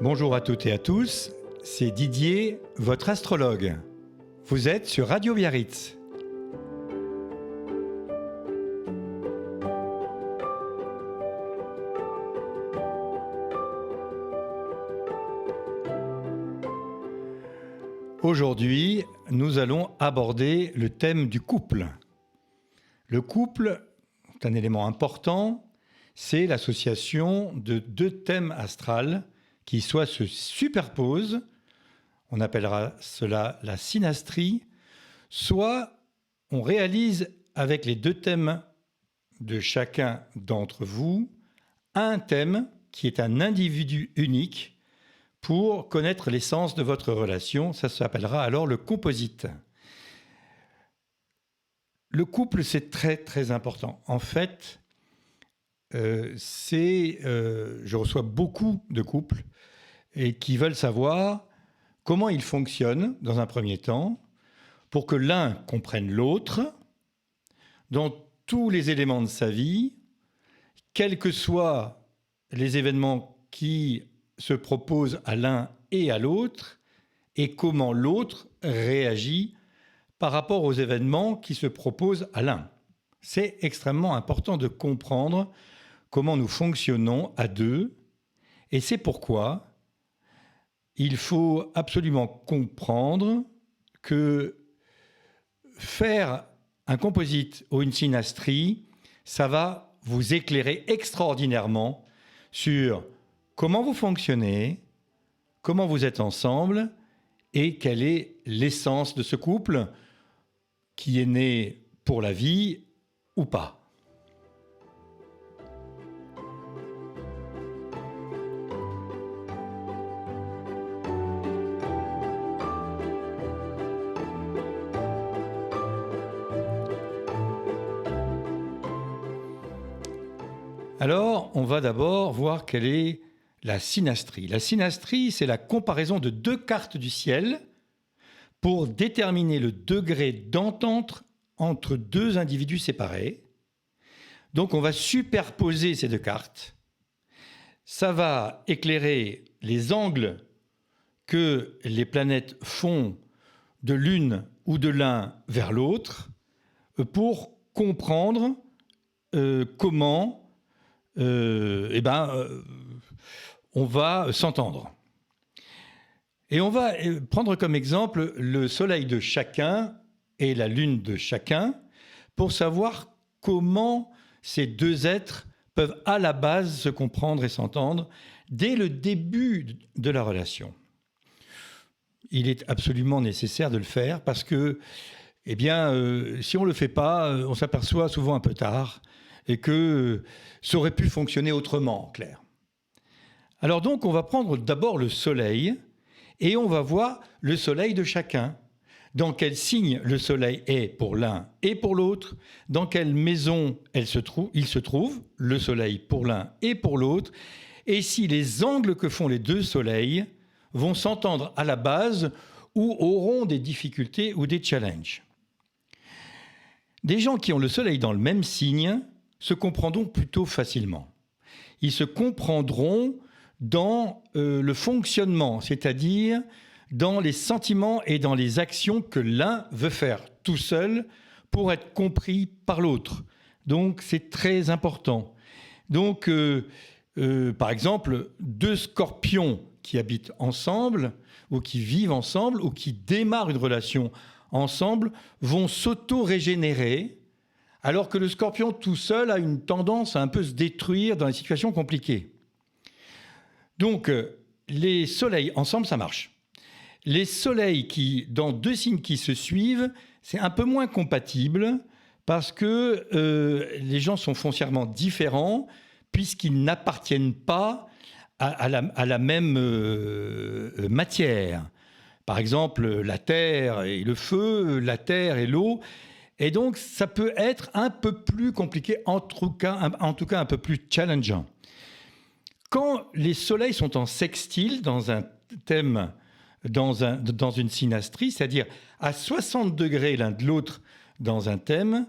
Bonjour à toutes et à tous, c'est Didier, votre astrologue. Vous êtes sur Radio Biarritz. Aujourd'hui, nous allons aborder le thème du couple. Le couple, c'est un élément important, c'est l'association de deux thèmes astrales qui soit se superposent, on appellera cela la synastrie, soit on réalise avec les deux thèmes de chacun d'entre vous un thème qui est un individu unique pour connaître l'essence de votre relation. Ça s'appellera alors le composite. Le couple, c'est très très important. En fait, je reçois beaucoup de couples et qui veulent savoir comment ils fonctionnent dans un premier temps pour que l'un comprenne l'autre dans tous les éléments de sa vie, quels que soient les événements qui se proposent à l'un et à l'autre, et comment l'autre réagit par rapport aux événements qui se proposent à l'un. C'est extrêmement important de comprendre comment nous fonctionnons à deux, et c'est pourquoi il faut absolument comprendre que faire un composite ou une synastrie, ça va vous éclairer extraordinairement sur comment vous fonctionnez, comment vous êtes ensemble et quelle est l'essence de ce couple qui est né pour la vie ou pas. Alors, on va d'abord voir quelle est la synastrie. La synastrie, c'est la comparaison de deux cartes du ciel pour déterminer le degré d'entente entre deux individus séparés. Donc, on va superposer ces deux cartes. Ça va éclairer les angles que les planètes font de l'une ou de l'un vers l'autre pour comprendre comment on va s'entendre. Et on va prendre comme exemple le soleil de chacun et la lune de chacun pour savoir comment ces deux êtres peuvent à la base se comprendre et s'entendre dès le début de la relation. Il est absolument nécessaire de le faire parce que, si on ne le fait pas, on s'aperçoit souvent un peu tard et que ça aurait pu fonctionner autrement, en clair. Alors donc, on va prendre d'abord le soleil et on va voir le soleil de chacun. Dans quel signe le soleil est pour l'un et pour l'autre, dans quelle maison il se trouve, le soleil pour l'un et pour l'autre, et si les angles que font les deux soleils vont s'entendre à la base ou auront des difficultés ou des challenges. Des gens qui ont le soleil dans le même signe se comprendront plutôt facilement. Ils se comprendront dans le fonctionnement, c'est-à-dire dans les sentiments et dans les actions que l'un veut faire tout seul pour être compris par l'autre. Donc c'est très important. Donc par exemple, deux scorpions qui habitent ensemble ou qui vivent ensemble ou qui démarrent une relation ensemble vont s'auto-régénérer alors que le scorpion tout seul a une tendance à un peu se détruire dans les situations compliquées. Donc, les soleils ensemble, ça marche. Les soleils dans deux signes qui se suivent, c'est un peu moins compatible parce que les gens sont foncièrement différents puisqu'ils n'appartiennent pas à la même matière. Par exemple, la terre et le feu, la terre et l'eau. Et donc, ça peut être un peu plus compliqué, en tout cas un peu plus challengeant. Quand les soleils sont en sextile dans un thème, dans une synastrie, c'est-à-dire à 60 degrés l'un de l'autre dans un thème,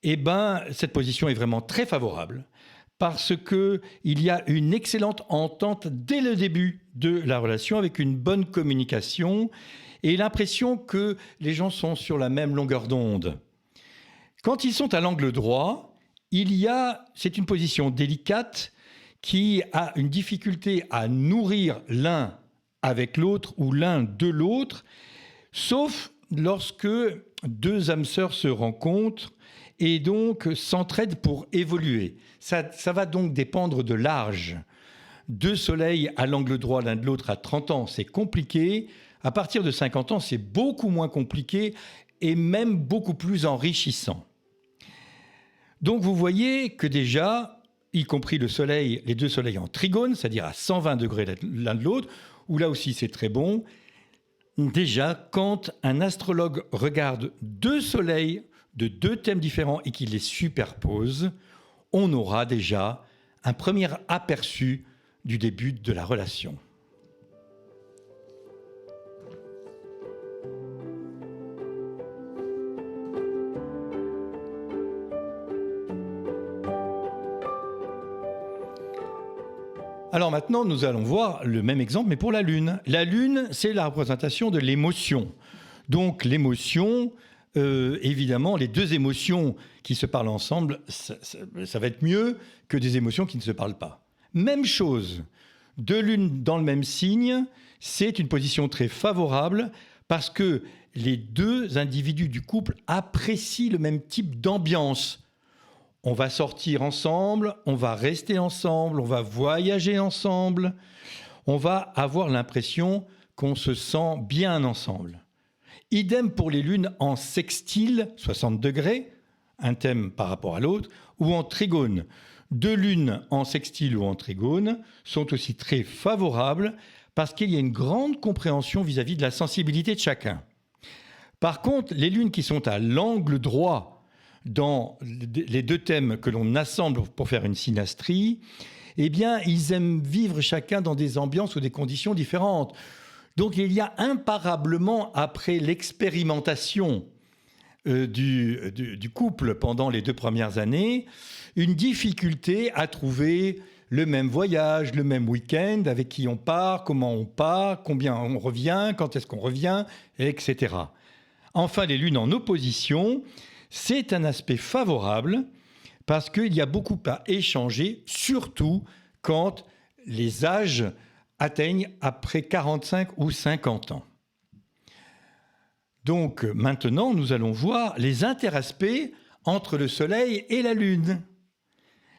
cette position est vraiment très favorable parce qu'il y a une excellente entente dès le début de la relation, avec une bonne communication et l'impression que les gens sont sur la même longueur d'onde. Quand ils sont à l'angle droit, c'est une position délicate qui a une difficulté à nourrir l'un avec l'autre ou l'un de l'autre, sauf lorsque deux âmes sœurs se rencontrent et donc s'entraident pour évoluer. Ça va donc dépendre de l'âge. Deux soleils à l'angle droit l'un de l'autre à 30 ans, c'est compliqué. À partir de 50 ans, c'est beaucoup moins compliqué et même beaucoup plus enrichissant. Donc vous voyez que déjà, y compris les deux soleils en trigone, c'est-à-dire à 120 degrés l'un de l'autre, où là aussi c'est très bon. Déjà, quand un astrologue regarde deux soleils de deux thèmes différents et qu'il les superpose, on aura déjà un premier aperçu du début de la relation. Alors maintenant, nous allons voir le même exemple, mais pour la Lune. La Lune, c'est la représentation de l'émotion. Donc l'émotion, évidemment, les deux émotions qui se parlent ensemble, ça va être mieux que des émotions qui ne se parlent pas. Même chose, deux lunes dans le même signe, c'est une position très favorable parce que les deux individus du couple apprécient le même type d'ambiance. On va sortir ensemble, on va rester ensemble, on va voyager ensemble, on va avoir l'impression qu'on se sent bien ensemble. Idem pour les lunes en sextile, 60 degrés, un thème par rapport à l'autre, ou en trigone. Deux lunes en sextile ou en trigone sont aussi très favorables parce qu'il y a une grande compréhension vis-à-vis de la sensibilité de chacun. Par contre, les lunes qui sont à l'angle droit dans les deux thèmes que l'on assemble pour faire une synastrie, eh bien, ils aiment vivre chacun dans des ambiances ou des conditions différentes. Donc, il y a imparablement, après l'expérimentation du couple pendant les 2 premières années, une difficulté à trouver le même voyage, le même week-end, avec qui on part, comment on part, combien on revient, quand est-ce qu'on revient, etc. Enfin, les lunes en opposition, c'est un aspect favorable parce qu'il y a beaucoup à échanger, surtout quand les âges atteignent après 45 ou 50 ans. Donc maintenant, nous allons voir les interaspects entre le Soleil et la Lune.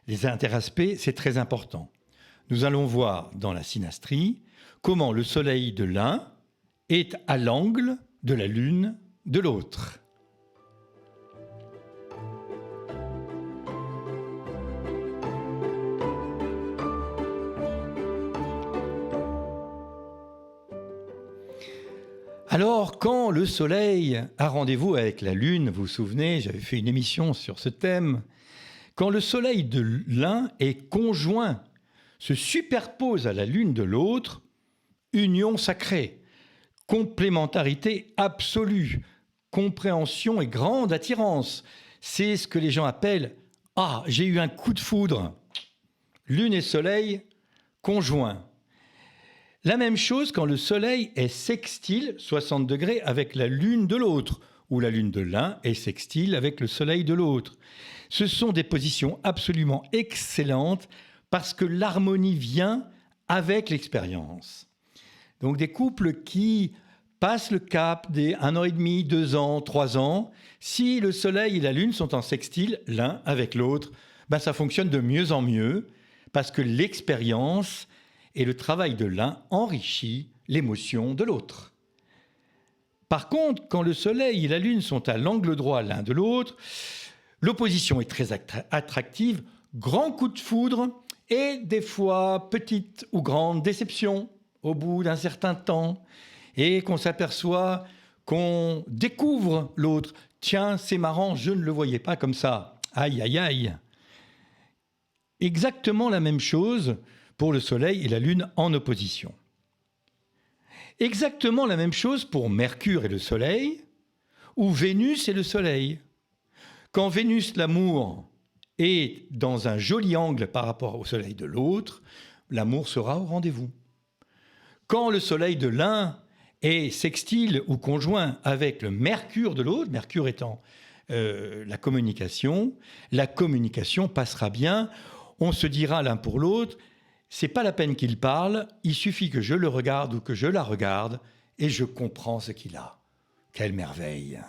Les interaspects, c'est très important. Nous allons voir dans la synastrie comment le Soleil de l'un est à l'angle de la Lune de l'autre. Alors, quand le Soleil a rendez-vous avec la Lune, vous vous souvenez, j'avais fait une émission sur ce thème, quand le Soleil de l'un est conjoint, se superpose à la Lune de l'autre, union sacrée, complémentarité absolue, compréhension et grande attirance. C'est ce que les gens appellent « Ah, j'ai eu un coup de foudre ». Lune et Soleil conjoints. La même chose quand le Soleil est sextile, 60 degrés, avec la Lune de l'autre, ou la Lune de l'un est sextile avec le Soleil de l'autre. Ce sont des positions absolument excellentes parce que l'harmonie vient avec l'expérience. Donc des couples qui passent le cap des 1 an et demi, 2 ans, 3 ans, si le Soleil et la Lune sont en sextile l'un avec l'autre, ça fonctionne de mieux en mieux parce que l'expérience et le travail de l'un enrichit l'émotion de l'autre. Par contre, quand le Soleil et la Lune sont à l'angle droit l'un de l'autre, l'opposition est très attractive, grand coup de foudre et des fois petite ou grande déception au bout d'un certain temps et qu'on s'aperçoit qu'on découvre l'autre. Tiens, c'est marrant, je ne le voyais pas comme ça. Aïe, aïe, aïe. Exactement la même chose pour le Soleil et la Lune en opposition. Exactement la même chose pour Mercure et le Soleil, ou Vénus et le Soleil. Quand Vénus, l'amour, est dans un joli angle par rapport au soleil de l'autre, l'amour sera au rendez-vous. Quand le soleil de l'un est sextile ou conjoint avec le mercure de l'autre, mercure étant la communication passera bien. On se dira l'un pour l'autre, c'est pas la peine qu'il parle, il suffit que je le regarde ou que je la regarde et je comprends ce qu'il a. Quelle merveille!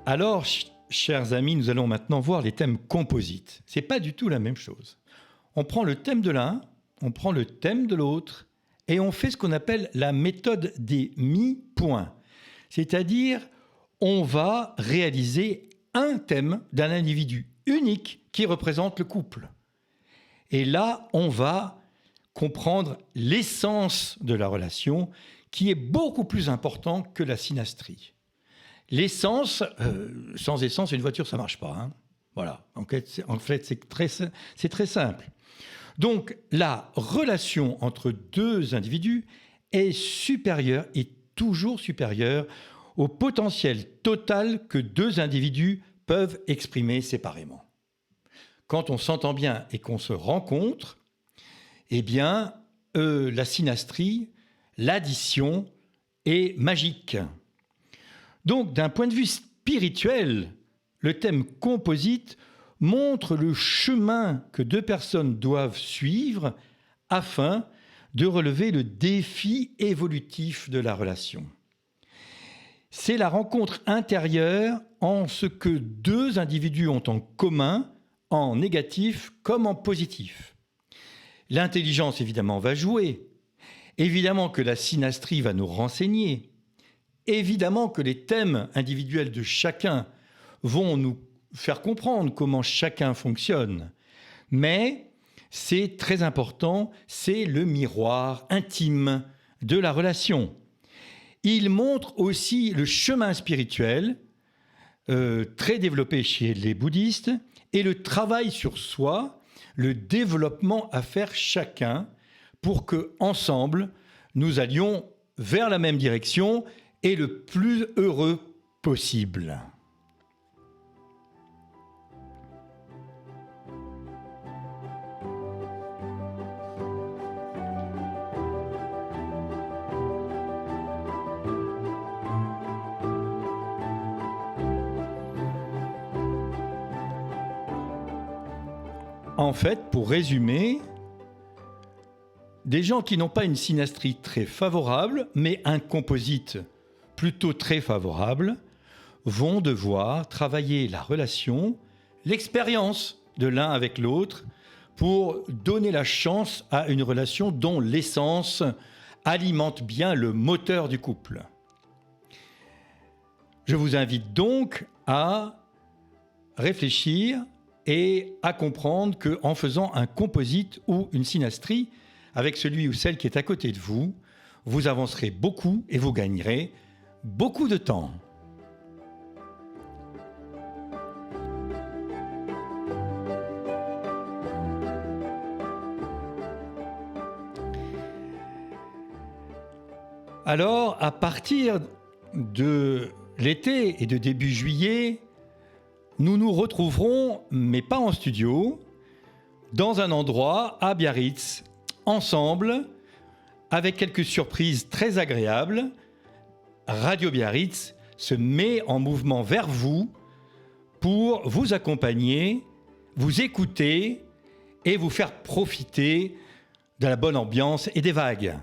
Alors, chers amis, nous allons maintenant voir les thèmes composites. Ce n'est pas du tout la même chose. On prend le thème de l'un, on prend le thème de l'autre, et on fait ce qu'on appelle la méthode des mi-points. C'est-à-dire, on va réaliser un thème d'un individu unique qui représente le couple. Et là, on va comprendre l'essence de la relation, qui est beaucoup plus important que la synastrie. L'essence, sans essence, une voiture, ça ne marche pas. Hein. Voilà. En fait, c'est très simple. Donc, la relation entre deux individus est supérieure, est toujours supérieure au potentiel total que deux individus peuvent exprimer séparément. Quand on s'entend bien et qu'on se rencontre, eh bien, la synastrie, l'addition est magique. Donc, d'un point de vue spirituel, le thème composite montre le chemin que deux personnes doivent suivre afin de relever le défi évolutif de la relation. C'est la rencontre intérieure en ce que deux individus ont en commun, en négatif comme en positif. L'intelligence, évidemment, va jouer. Évidemment que la synastrie va nous renseigner. Évidemment que les thèmes individuels de chacun vont nous faire comprendre comment chacun fonctionne. Mais c'est très important, c'est le miroir intime de la relation. Il montre aussi le chemin spirituel, très développé chez les bouddhistes, et le travail sur soi, le développement à faire chacun pour que, ensemble, nous allions vers la même direction et le plus heureux possible. En fait, pour résumer, des gens qui n'ont pas une synastrie très favorable, mais un composite plutôt très favorable, vont devoir travailler la relation, l'expérience de l'un avec l'autre, pour donner la chance à une relation dont l'essence alimente bien le moteur du couple. Je vous invite donc à réfléchir et à comprendre qu'en faisant un composite ou une synastrie avec celui ou celle qui est à côté de vous, vous avancerez beaucoup et vous gagnerez beaucoup de temps. Alors, à partir de l'été et de début juillet, nous nous retrouverons, mais pas en studio, dans un endroit à Biarritz, ensemble, avec quelques surprises très agréables. Radio Biarritz se met en mouvement vers vous pour vous accompagner, vous écouter et vous faire profiter de la bonne ambiance et des vagues.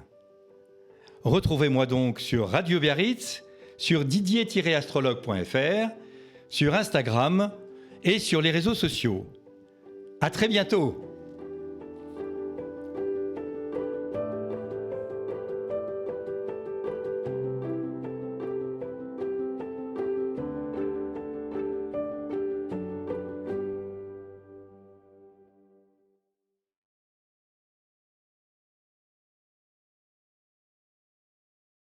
Retrouvez-moi donc sur Radio Biarritz, sur didier-astrologue.fr, sur Instagram et sur les réseaux sociaux. À très bientôt!